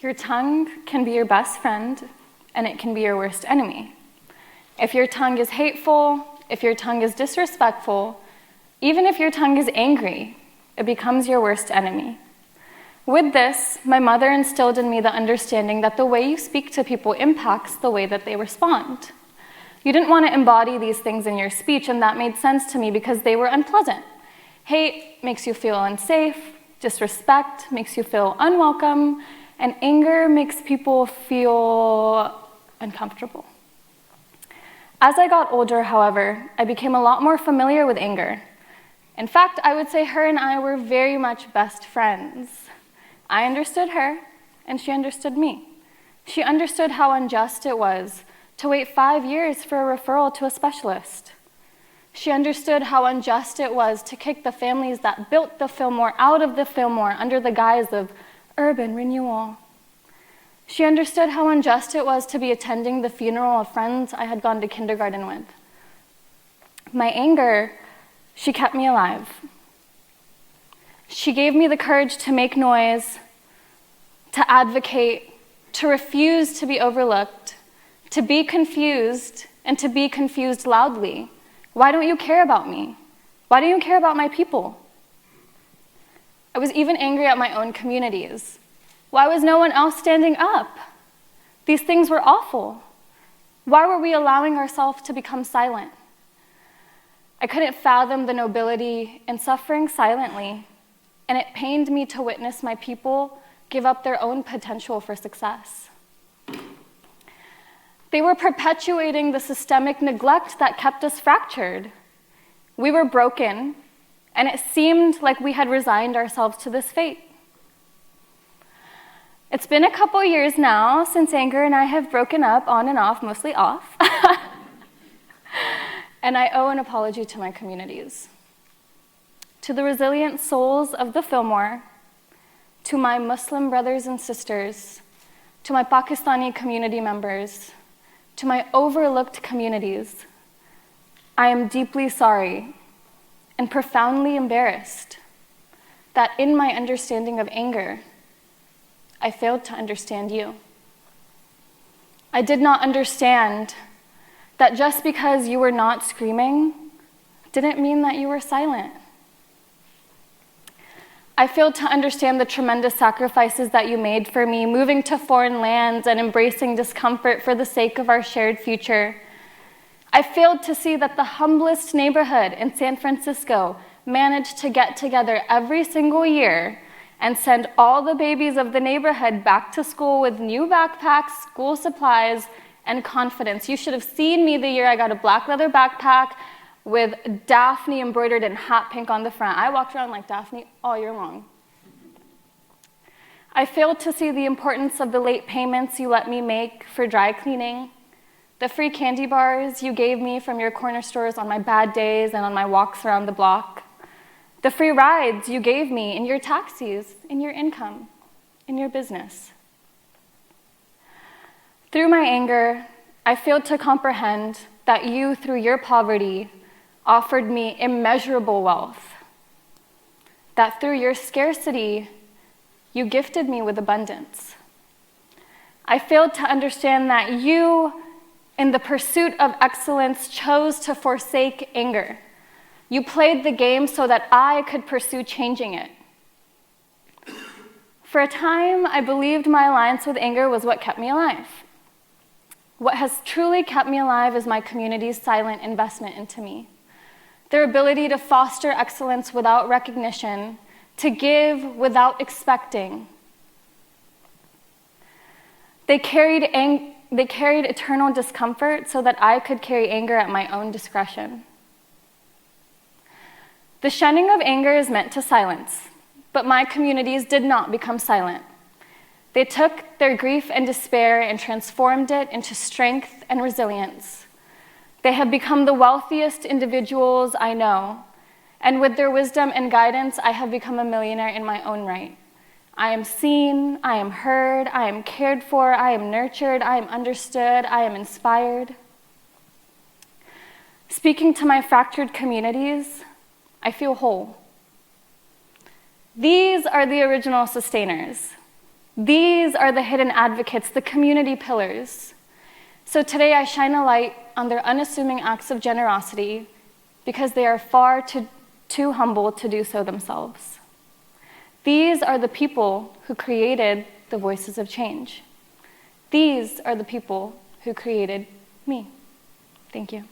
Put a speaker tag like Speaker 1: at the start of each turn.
Speaker 1: Your tongue can be your best friend, and it can be your worst enemy. If your tongue is hateful, if your tongue is disrespectful, even if your tongue is angry, it becomes your worst enemy. With this, my mother instilled in me the understanding that the way you speak to people impacts the way that they respond. You didn't want to embody these things in your speech, and that made sense to me because they were unpleasant. Hate makes you feel unsafe, disrespect makes you feel unwelcome, and anger makes people feel uncomfortable. As I got older, however, I became a lot more familiar with anger. In fact, I would say her and I were very much best friends. I understood her, and she understood me. She understood how unjust it was to wait 5 years for a referral to a specialist. She understood how unjust it was to kick the families that built the Fillmore out of the Fillmore under the guise of urban renewal. She understood how unjust it was to be attending the funeral of friends I had gone to kindergarten with. My anger, she kept me alive. She gave me the courage to make noise, to advocate, to refuse to be overlooked, to be confused, and to be confused loudly. Why don't you care about me? Why don't you care about my people? I was even angry at my own communities. Why was no one else standing up? These things were awful. Why were we allowing ourselves to become silent? I couldn't fathom the nobility in suffering silently, and it pained me to witness my people give up their own potential for success. They were perpetuating the systemic neglect that kept us fractured. We were broken, and it seemed like we had resigned ourselves to this fate. It's been a couple years now since Anger and I have broken up on and off, mostly off. And I owe an apology to my communities. To the resilient souls of the Fillmore, to my Muslim brothers and sisters, to my Pakistani community members, to my overlooked communities, I am deeply sorry and profoundly embarrassed that in my understanding of anger, I failed to understand you. I did not understand that just because you were not screaming didn't mean that you were silent. I failed to understand the tremendous sacrifices that you made for me, moving to foreign lands and embracing discomfort for the sake of our shared future. I failed to see that the humblest neighborhood in San Francisco managed to get together every single year and send all the babies of the neighborhood back to school with new backpacks, school supplies, and confidence. You should have seen me the year I got a black leather backpack with Daphne embroidered in hot pink on the front. I walked around like Daphne all year long. I failed to see the importance of the late payments you let me make for dry cleaning, the free candy bars you gave me from your corner stores on my bad days and on my walks around the block, the free rides you gave me in your taxis, in your income, in your business. Through my anger, I failed to comprehend that you, through your poverty, offered me immeasurable wealth, that through your scarcity, you gifted me with abundance. I failed to understand that you, in the pursuit of excellence, chose to forsake anger. You played the game so that I could pursue changing it. For a time, I believed my alliance with anger was what kept me alive. What has truly kept me alive is my community's silent investment into me. Their ability to foster excellence without recognition, to give without expecting. They carried eternal discomfort so that I could carry anger at my own discretion. The shunning of anger is meant to silence, but my communities did not become silent. They took their grief and despair and transformed it into strength and resilience. They have become the wealthiest individuals I know, and with their wisdom and guidance, I have become a millionaire in my own right. I am seen, I am heard, I am cared for, I am nurtured, I am understood, I am inspired. Speaking to my fractured communities, I feel whole. These are the original sustainers. These are the hidden advocates, the community pillars. So today I shine a light on their unassuming acts of generosity because they are far too humble to do so themselves. These are the people who created the voices of change. These are the people who created me. Thank you.